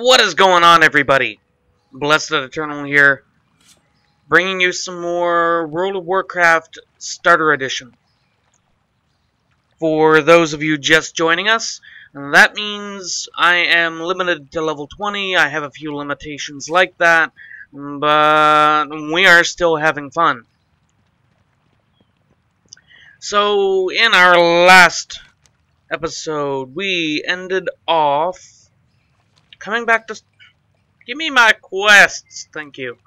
What is going on, everybody? Blessed Eternal here, bringing you some more World of Warcraft Starter Edition. For those of you just joining us, that means I am limited to level 20. I have a few limitations like that, but we are still having fun. So, in our last episode, we ended off coming back to... Give me my quests, thank you.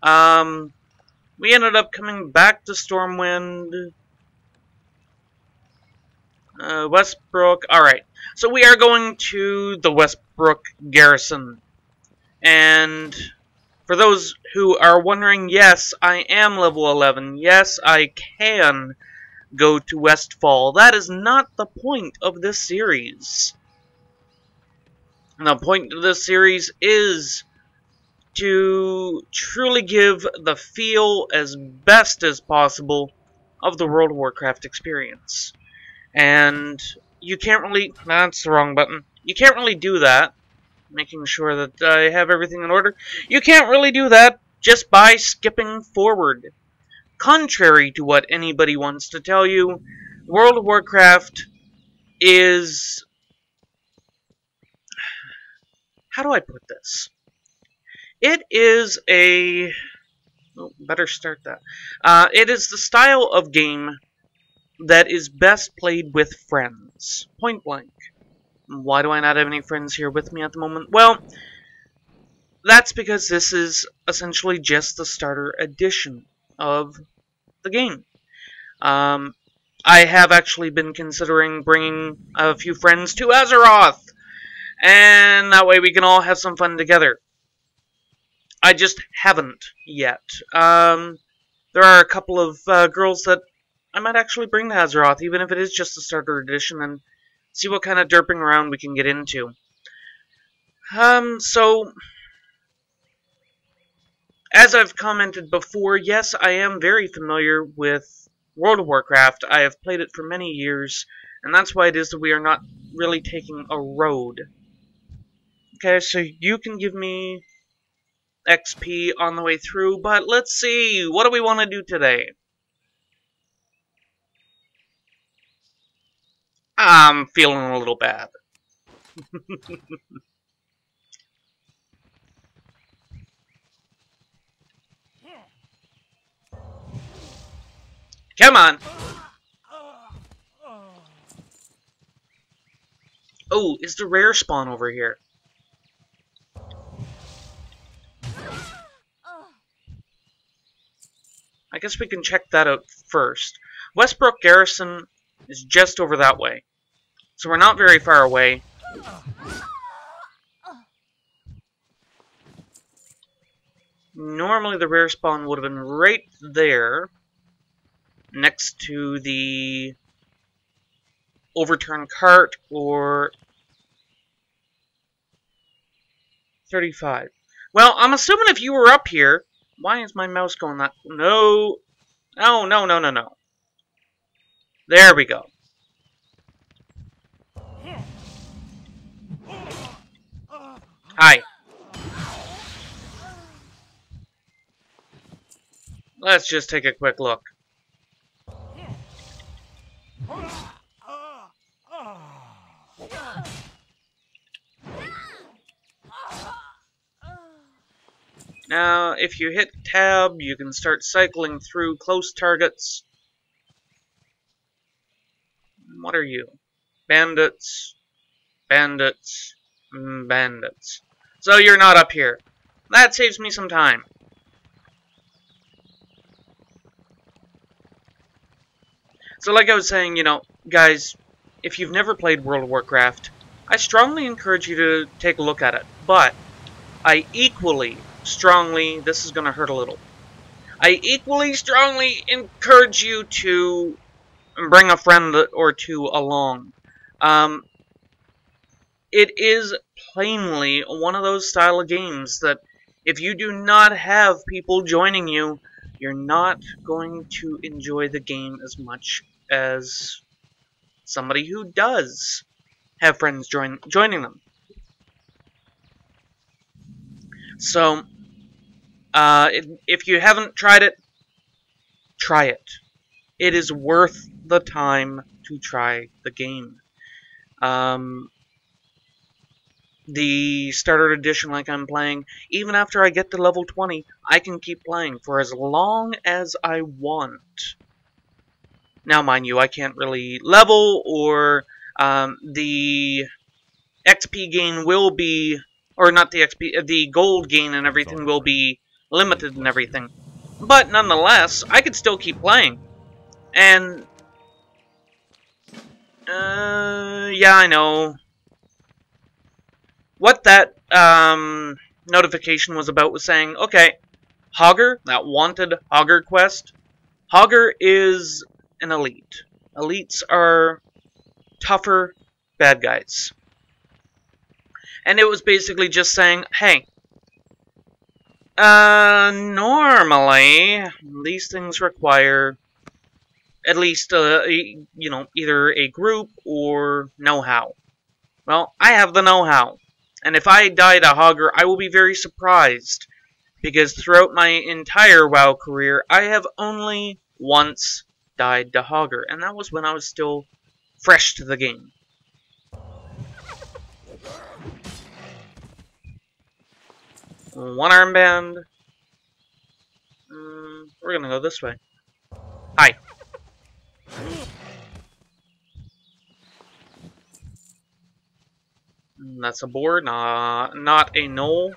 We ended up coming back to Stormwind, Westbrook. Alright, so we are going to the Westbrook Garrison. And for those who are wondering, yes, I am level 11. Yes, I can go to Westfall. That is not the point of this series. The point of this series is to truly give the feel as best as possible of the World of Warcraft experience. And you can't really... That's the wrong button. You can't really do that, making sure that I have everything in order. You can't really do that just by skipping forward. Contrary to what anybody wants to tell you, World of Warcraft is... How do I put this? It is a... Oh, better start that. It is the style of game that is best played with friends. Point blank. Why do I not have any friends here with me at the moment? Well, that's because this is essentially just the starter edition of the game. I have actually been considering bringing a few friends to Azeroth, and that way we can all have some fun together. I just haven't yet. There are a couple of girls that I might actually bring to Azeroth, even if it is just a starter edition, and see what kind of derping around we can get into. So, as I've commented before, yes, I am very familiar with World of Warcraft. I have played it for many years, and that's why it is that we are not really taking a road. Okay, so you can give me XP on the way through, but let's see, what do we want to do today? I'm feeling a little bad. Come on! Oh, is the rare spawn over here? I guess we can check that out first. Westbrook Garrison is just over that way, so we're not very far away. Normally the rare spawn would have been right there, next to the overturned cart, or 35. Well, I'm assuming if you were up here... Why is my mouse going that... No. No, no, no, no, no. There we go. Hi. Let's just take a quick look. Now, if you hit tab, you can start cycling through close targets. What are you? Bandits, bandits, bandits. So you're not up here. That saves me some time. So like I was saying, you know, guys, if you've never played World of Warcraft, I strongly encourage you to take a look at it. But I equally strongly, this is going to hurt a little, I equally strongly encourage you to bring a friend or two along. It is plainly one of those style of games that if you do not have people joining you, you're not going to enjoy the game as much as somebody who does have friends joining them. So, if you haven't tried it, try it. It is worth the time to try the game. The starter edition, like I'm playing, even after I get to level 20, I can keep playing for as long as I want. Now, mind you, I can't really level, or the XP gain will be, or not the XP, the gold gain and everything will be limited and everything. But nonetheless, I could still keep playing. And, yeah, I know. What that notification was about was saying, okay, Hogger, that wanted Hogger quest, Hogger is an elite. Elites are tougher bad guys. And it was basically just saying, hey, normally, these things require at least, you know, either a group or know-how. Well, I have the know-how. And if I die to Hogger, I will be very surprised. Because throughout my entire WoW career, I have only once died to Hogger. And that was when I was still fresh to the game. One armband. We're gonna go this way. Hi. That's a boar, not a knoll.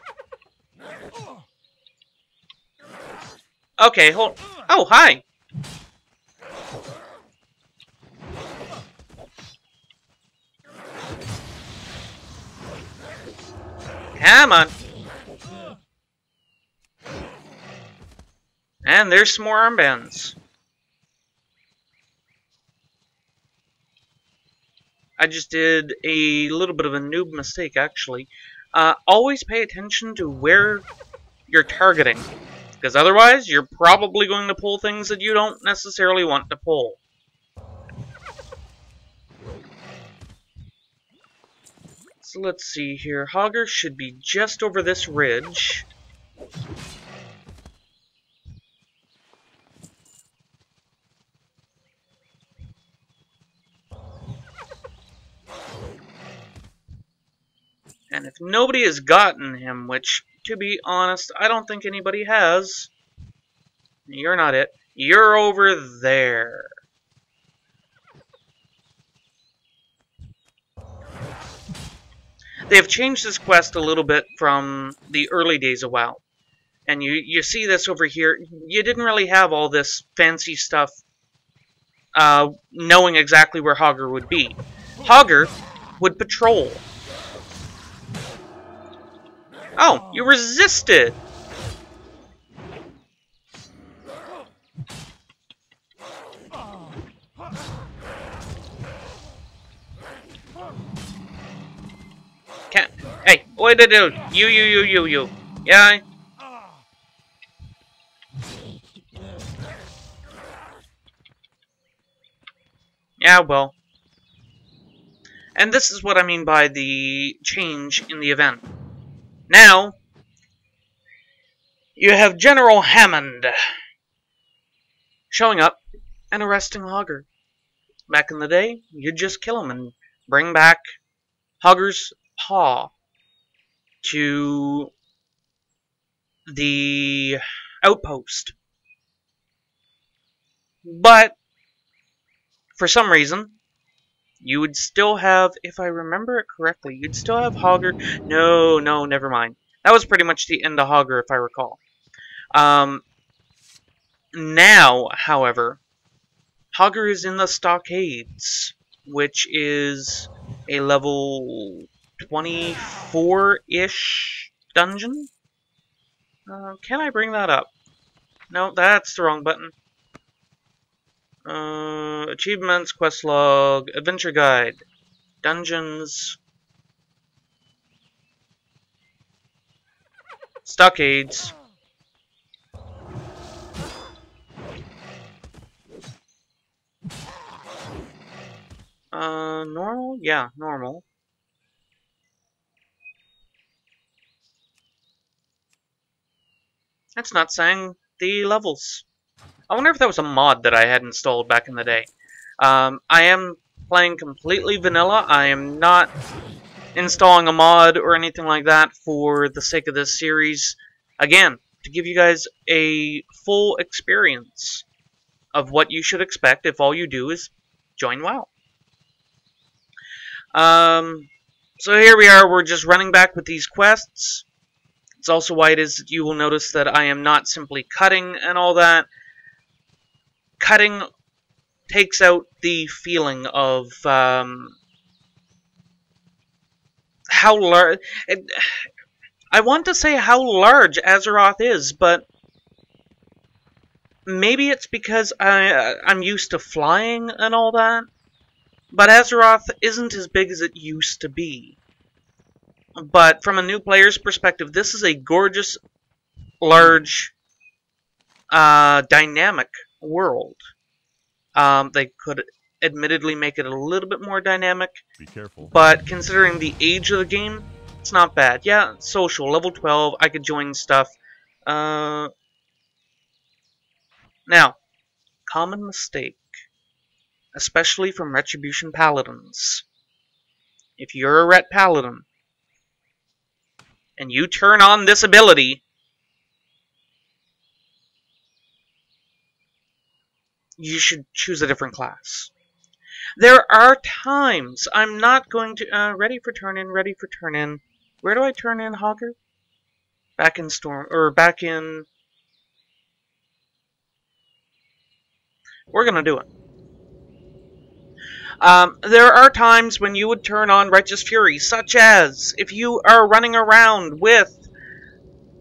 Okay, hold. Oh, hi. Come on. And there's some more armbands. I just did a little bit of a noob mistake, actually. Always pay attention to where you're targeting, because otherwise you're probably going to pull things that you don't necessarily want to pull. So let's see here. Hogger should be just over this ridge. And if nobody has gotten him, which, to be honest, I don't think anybody has, you're not it. You're over there. They have changed this quest a little bit from the early days of WoW. And you see this over here. You didn't really have all this fancy stuff knowing exactly where Hogger would be. Hogger would patrol. Oh, you resisted! Can't. Hey, what did you do? You. Yeah? Yeah, well. And this is what I mean by the change in the event. Now, you have General Hammond showing up and arresting Hogger. Back in the day, you'd just kill him and bring back Hogger's paw to the outpost. But, for some reason, you would still have, if I remember it correctly, you'd still have Hogger. No, never mind. That was pretty much the end of Hogger, if I recall. Now, however, Hogger is in the Stockades, which is a level 24-ish dungeon? Can I bring that up? No, that's the wrong button. Achievements, quest log, adventure guide, dungeons, Stockades. Normal? Yeah, normal. That's not saying the levels. I wonder if that was a mod that I had installed back in the day. I am playing completely vanilla. I am not installing a mod or anything like that for the sake of this series. Again, to give you guys a full experience of what you should expect if all you do is join WoW. So here we are, we're just running back with these quests. It's also why it is that you will notice that I am not simply cutting and all that. Cutting takes out the feeling of how large... I want to say how large Azeroth is, but maybe it's because I'm used to flying and all that. But Azeroth isn't as big as it used to be. But from a new player's perspective, this is a gorgeous, large, dynamic world. They could admittedly make it a little bit more dynamic. Be careful. But considering the age of the game, it's not bad. Yeah, social, level 12, I could join stuff. Now, common mistake. Especially from Retribution Paladins. If you're a Ret Paladin, and you turn on this ability, you should choose a different class. There are times, I'm not going to, ready for turn in, ready for turn in. Where do I turn in, Hogger? Back in Storm, or back in... We're gonna do it. There are times when you would turn on Righteous Fury, such as if you are running around with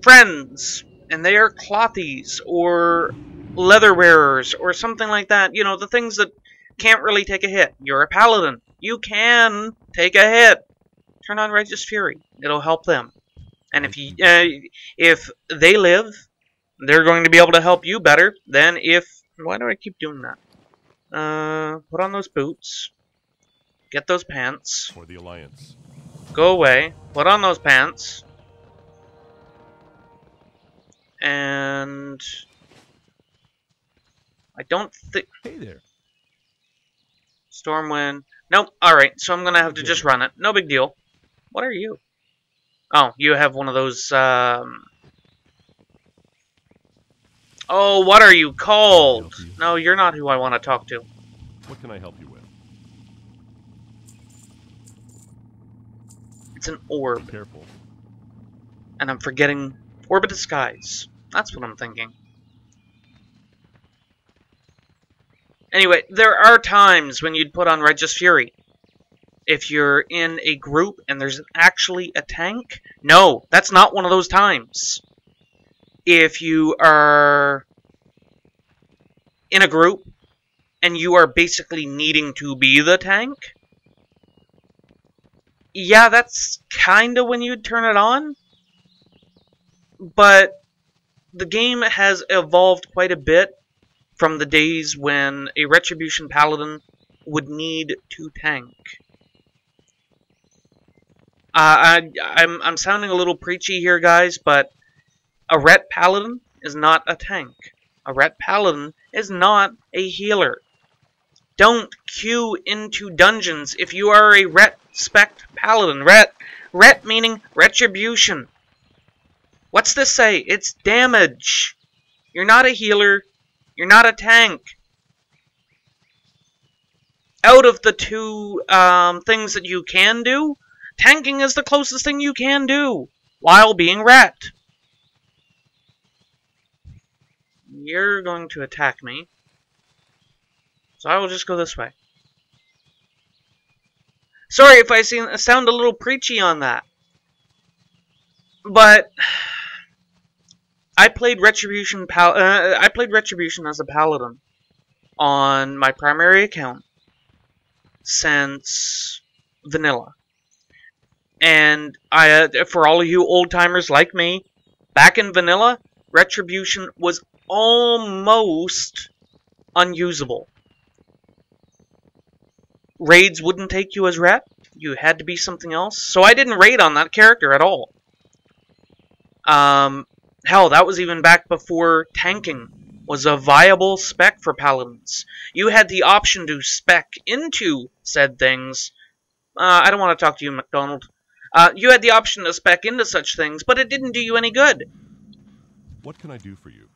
friends, and they are clothies, or leather wearers, or something like that. You know, the things that can't really take a hit. You're a paladin. You can take a hit. Turn on Righteous Fury. It'll help them. And if they live, they're going to be able to help you better than if... Why do I keep doing that? Put on those boots. Get those pants. For the Alliance. Go away. Put on those pants. And... I don't think... Hey there. Stormwind. Nope. Alright, so I'm gonna have to just run it. No big deal. What are you? Oh, you have one of those, Oh, what are you called? No, you're not who I want to talk to. What can I help you with? It's an orb. Be careful. And I'm forgetting Orb of Disguise. That's what I'm thinking. Anyway, there are times when you'd put on Righteous Fury. If you're in a group and there's actually a tank. No, that's not one of those times. If you are in a group and you are basically needing to be the tank, yeah, that's kind of when you'd turn it on. But the game has evolved quite a bit from the days when a Retribution Paladin would need to tank. I'm sounding a little preachy here, guys, but a Ret Paladin is not a tank. A Ret Paladin is not a healer. Don't queue into dungeons if you are a Ret Spect Paladin. Ret meaning Retribution. What's this say? It's damage. You're not a healer. You're not a tank. Out of the two things that you can do, tanking is the closest thing you can do while being Ret. You're going to attack me, so I will just go this way. Sorry if I sound a little preachy on that, but I played Retribution. I played Retribution as a paladin on my primary account since vanilla, and for all of you old timers like me, back in vanilla, Retribution was almost unusable. Raids wouldn't take you as Ret. You had to be something else. So I didn't raid on that character at all. Hell, that was even back before tanking was a viable spec for paladins. You had the option to spec into said things. I don't want to talk to you, McDonald. You had the option to spec into such things, but it didn't do you any good. What can I do for you?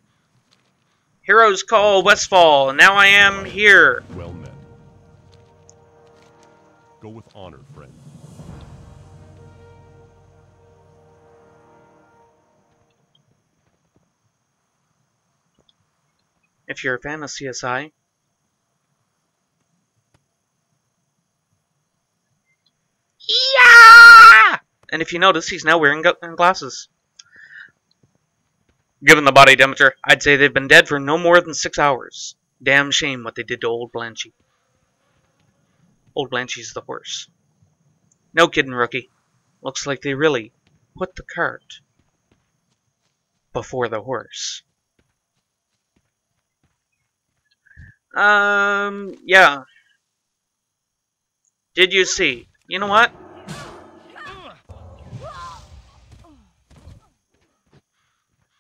Heroes call Westfall, and now I am here. Well met. Go with honor, friend. If you're a fan of CSI. Yeah! And if you notice, he's now wearing glasses. Given the body temperature, I'd say they've been dead for no more than 6 hours. Damn shame what they did to old Blanchy. Old Blanchy's the horse. No kidding, rookie. Looks like they really put the cart before the horse. Yeah. Did you see? You know what?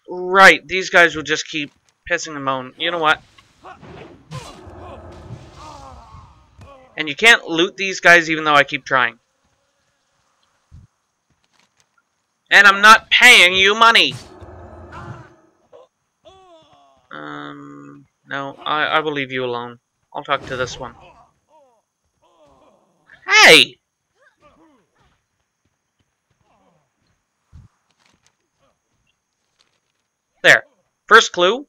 Right, these guys will just keep pissing and moaning. You know what? And you can't loot these guys even though I keep trying. And I'm not paying you money! No, I will leave you alone. I'll talk to this one. Hey! There. First clue.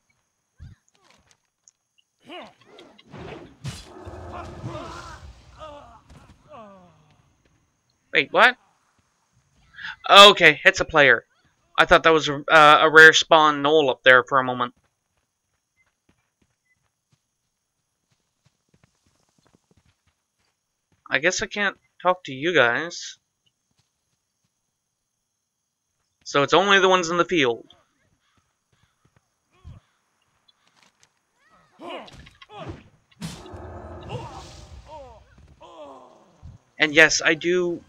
Wait, what? Okay, it's a player. I thought that was a rare spawn knoll up there for a moment. I guess I can't talk to you guys. So it's only the ones in the field. And yes, I do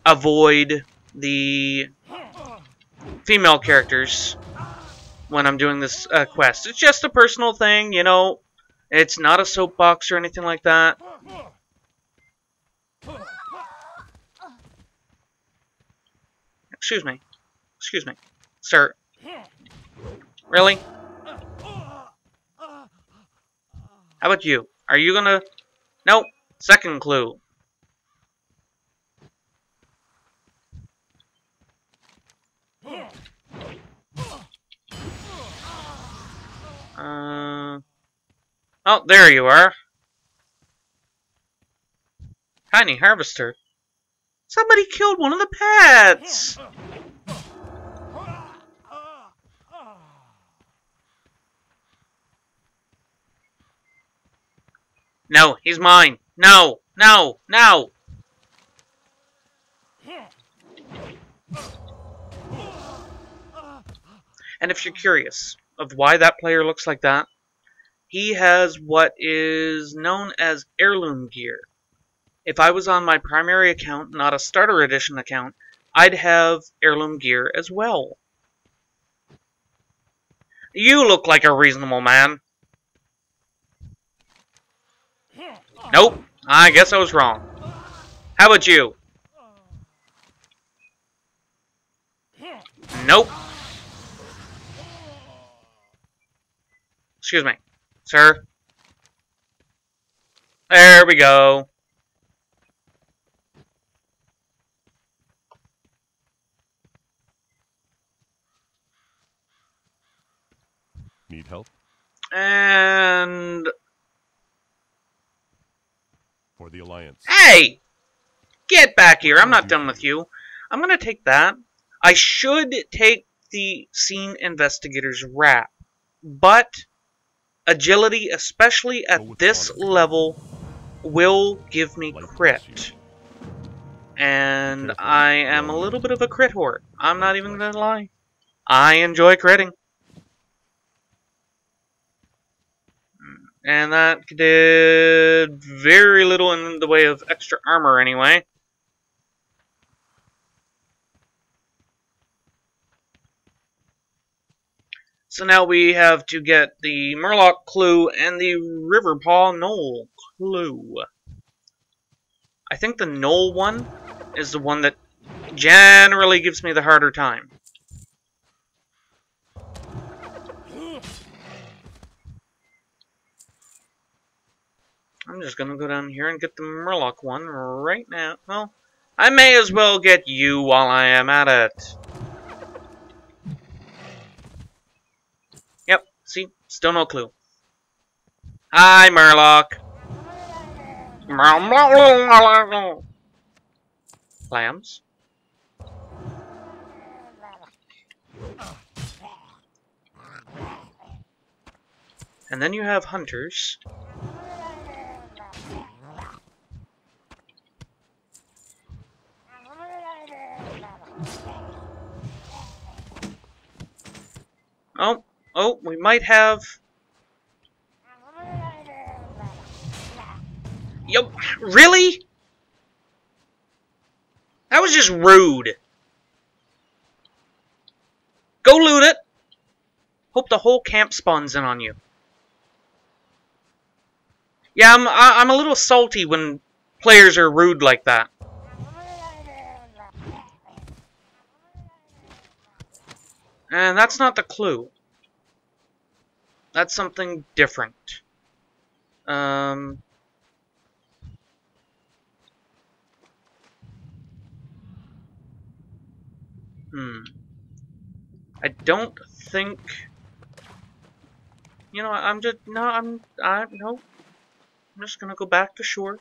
avoid the female characters when I'm doing this quest. It's just a personal thing, you know. It's not a soapbox or anything like that. Excuse me. Excuse me. Sir. Really? How about you? Are you gonna... Nope. Second clue. Oh, there you are. Tiny harvester. Somebody killed one of the pets! No, he's mine. No, no, no! And if you're curious of why that player looks like that, he has what is known as heirloom gear. If I was on my primary account, not a starter edition account, I'd have heirloom gear as well. You look like a reasonable man. Nope, I guess I was wrong. How about you? Nope. Excuse me, sir. There we go. Need help? And... For the Alliance. Hey! Get back here. I'm not done with you. I'm going to take that. I should take the scene investigator's wrap. But agility, especially at this level, will give me crit. And I am a little bit of a crit whore. I'm not even going to lie. I enjoy critting. And that did very little in the way of extra armor anyway. So now we have to get the Murloc clue and the Riverpaw Knoll clue. I think the Knoll one is the one that generally gives me the harder time. I'm just gonna go down here and get the Murloc one right now. Well, I may as well get you while I am at it. Yep, see? Still no clue. Hi, Murloc. Lambs. And then you have hunters. Oh, we might have... Yup, really? That was just rude. Go loot it. Hope the whole camp spawns in on you. Yeah, I'm a little salty when players are rude like that. And that's not the clue. That's something different. I don't think... You know, I'm just... No, no. I'm just gonna go back to shore.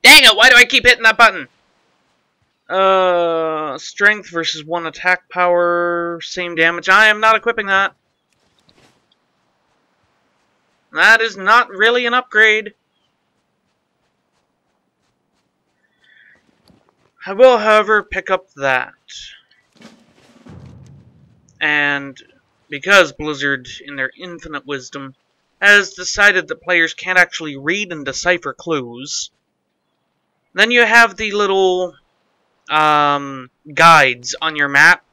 Dang it, why do I keep hitting that button? Strength versus 1 attack power, same damage. I am not equipping that. That is not really an upgrade. I will, however, pick up that. And because Blizzard, in their infinite wisdom, has decided that players can't actually read and decipher clues, then you have the little guides on your map.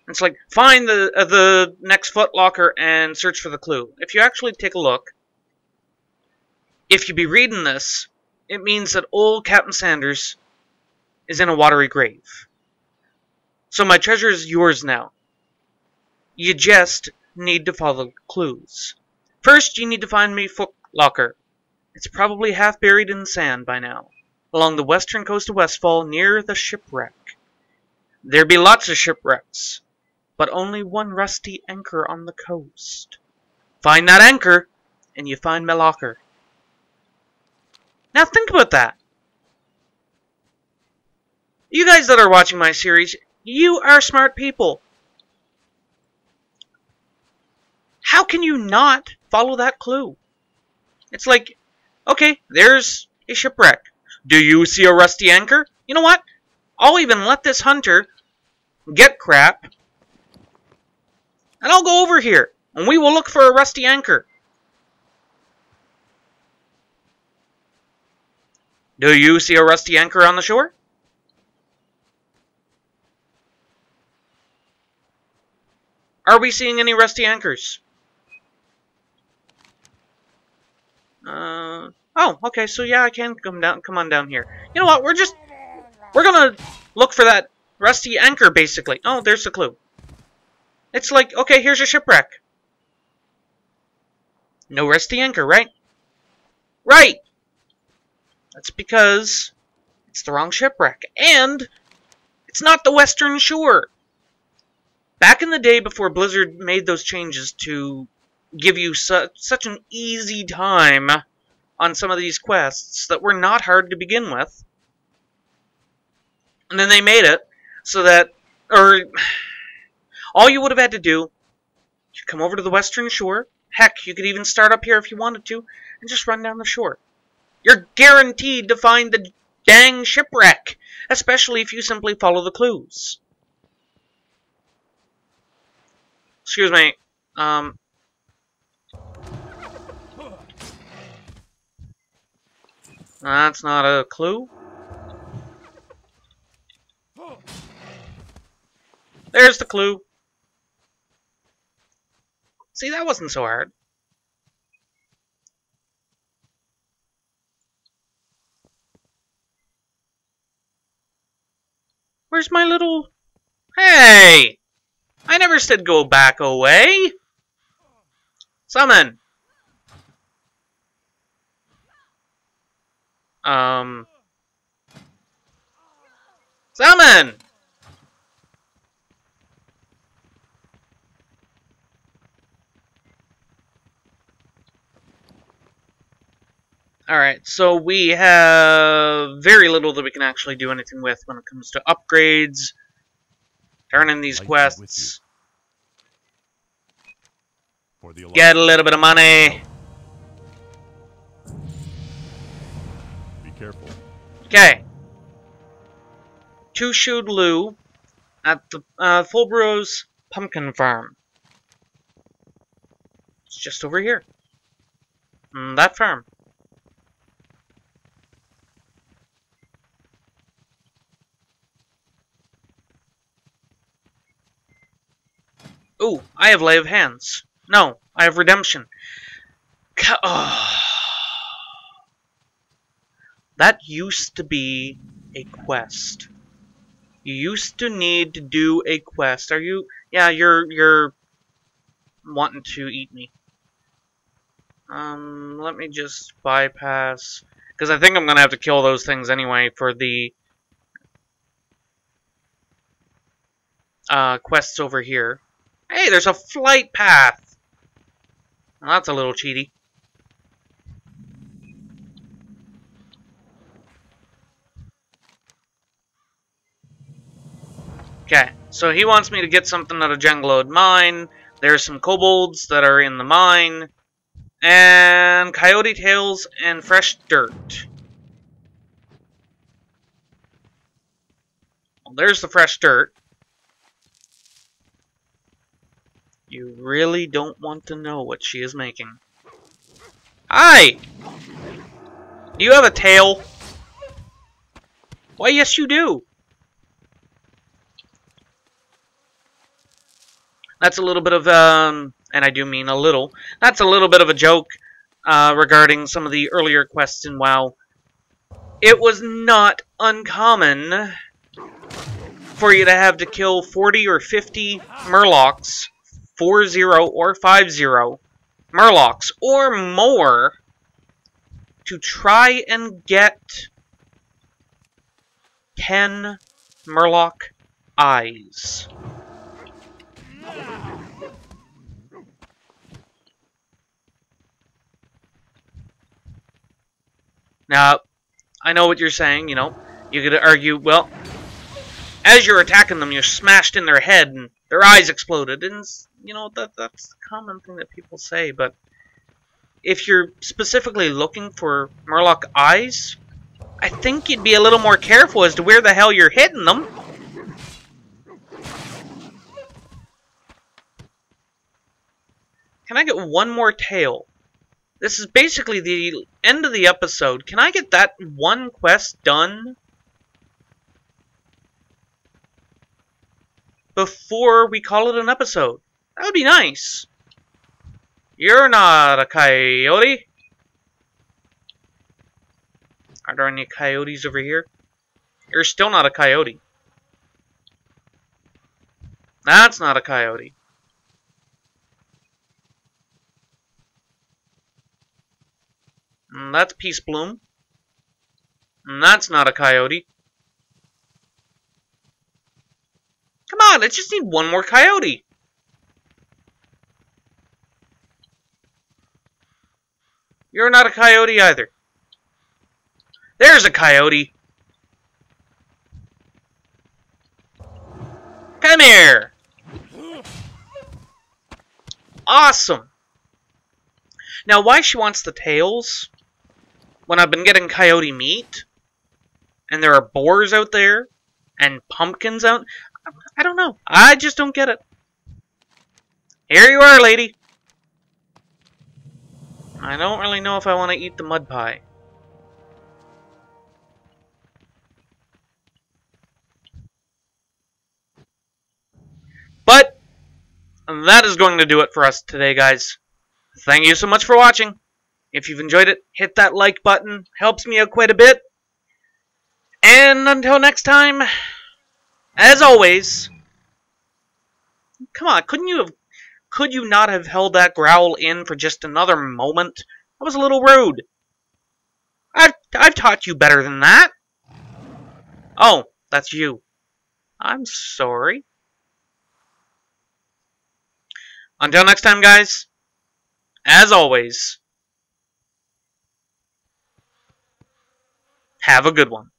It's like, find the next footlocker and search for the clue. If you actually take a look, if you be reading this, it means that old Captain Sanders is in a watery grave. So my treasure is yours now. You just need to follow the clues. First, you need to find me footlocker. It's probably half buried in the sand by now, along the western coast of Westfall, near the shipwreck. There be lots of shipwrecks, but only one rusty anchor on the coast. Find that anchor, and you find my locker. Now think about that. You guys that are watching my series, you are smart people. How can you not follow that clue? It's like, okay, there's a shipwreck. Do you see a rusty anchor? You know what? I'll even let this hunter get crap, and I'll go over here, and we will look for a rusty anchor. Do you see a rusty anchor on the shore? Are we seeing any rusty anchors? Oh, okay, so yeah, I can come on down here. You know what, we're gonna look for that rusty anchor, basically. Oh, there's the clue. It's like, okay, here's a shipwreck. No rusty anchor, right? Right! That's because it's the wrong shipwreck. And it's not the Western Shore. Back in the day before Blizzard made those changes to give you such an easy time on some of these quests that were not hard to begin with. And then they made it so that, all you would have had to do, you come over to the Western Shore. Heck, you could even start up here if you wanted to, and just run down the shore. You're guaranteed to find the dang shipwreck, especially if you simply follow the clues. Excuse me, that's not a clue. There's the clue. See, that wasn't so hard. Where's my little... Hey! I never said go back away! Summon! Summon! Alright, so we have very little that we can actually do anything with when it comes to upgrades, turning these quests, For the get a Alliance. little bit of money. Be careful. Okay. Two-Shoed Lou at the Fulbro's Pumpkin Farm. It's just over here. That farm. Ooh, I have Lay of Hands. No, I have Redemption. That used to be a quest. You used to need to do a quest. Are you... Yeah, you're wanting to eat me. Let me just bypass... Because I think I'm going to have to kill those things anyway for the... quests over here. Hey, there's a flight path! Well, that's a little cheaty. Okay, so he wants me to get something out of Junglode Mine. There's some kobolds that are in the mine. And coyote tails and fresh dirt. Well, there's the fresh dirt. You really don't want to know what she is making. Hi! Do you have a tail? Why, yes you do. That's a little bit of, and I do mean a little, that's a little bit of a joke regarding some of the earlier quests in WoW. It was not uncommon for you to have to kill 40 or 50 Murlocs, 4-0 or 5-0 Murlocs, or more, to try and get 10 Murloc eyes. Now, I know what you're saying, you know. You could argue, well, as you're attacking them, you're smashed in their head and their eyes exploded. And, you know, that's the common thing that people say. But if you're specifically looking for Murloc eyes, I think you'd be a little more careful as to where the hell you're hitting them. Can I get one more tail? This is basically the end of the episode. Can I get that one quest done before we call it an episode? That would be nice. You're not a coyote. Are there any coyotes over here? You're still not a coyote. That's not a coyote. That's Peace Bloom. That's not a coyote. Come on, I just need one more coyote. You're not a coyote either. There's a coyote. Come here. Awesome. Now, why she wants the tails when I've been getting coyote meat and there are boars out there and pumpkins out, I don't know. I just don't get it. Here you are, lady. I don't really know if I want to eat the mud pie. But And that is going to do it for us today, guys. Thank you so much for watching. If you've enjoyed it, hit that like button. Helps me out quite a bit. And until next time, as always, come on, could you not have held that growl in for just another moment? That was a little rude. I've taught you better than that. Oh, that's you. I'm sorry. Until next time, guys, as always, have a good one.